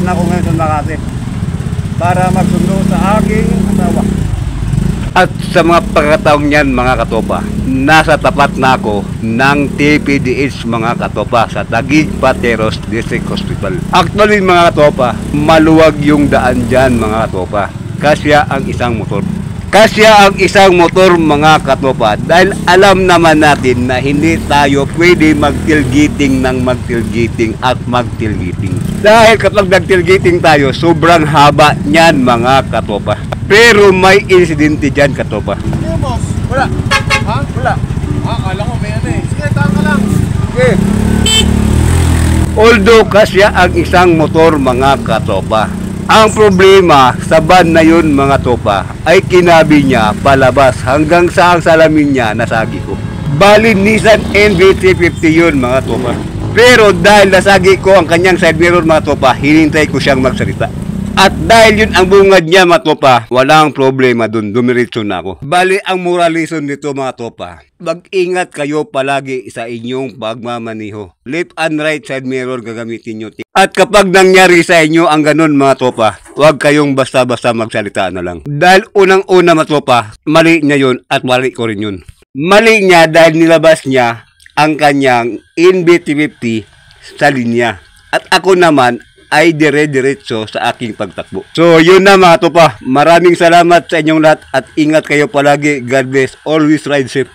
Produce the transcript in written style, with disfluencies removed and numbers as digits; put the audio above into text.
na ako ngayon sa Makati para magsundo sa aking asawa. At sa mga pagkataong yan mga katopa, nasa tapat na ako ng TPDH mga katopa sa Taguig Pateros District Hospital. Actually mga katopa, maluwag yung daan dyan mga katopa. Kasya ang isang motor. Kasya ang isang motor mga katopa dahil alam naman natin na hindi tayo pwede mag-tailgating ng mag-tailgating at mag-tailgating. Dahil kapag nag-tailgating tayo, sobrang haba niyan mga katopa. Pero may insidente dyan katopa. Ano boss? Wala. Ha? Wala. Akala ko may ano eh. Sige, tahan ka lang. Okay. Although kasya ang isang motor mga katopa, ang problema sa van na yun mga topa ay kinabi niya palabas hanggang sa ang salamin niya nasagi ko. Bali Nissan NV350 yun mga topa. Pero dahil nasagi ko ang kanyang side mirror mga topa, hinintay ko siyang magsalita. At dahil yun ang bungad niya mga topa, walang problema dun, dumiretso na ako. Bali ang moral lesson nito mga topa, mag-ingat kayo palagi sa inyong pagmamaniho. Left and right side mirror gagamitin nyo. At kapag nangyari sa inyo ang ganun mga topa, huwag kayong basta-basta magsalita na lang. Dahil unang-una mga topa, mali niya yun at mali ko rin yun. Mali niya dahil nilabas niya ang kanyang NV350 sa linya. At ako naman ay dire-diretso sa aking pagtakbo. So yun na mga topa, maraming salamat sa inyong lahat at ingat kayo palagi. God bless, always ride safe.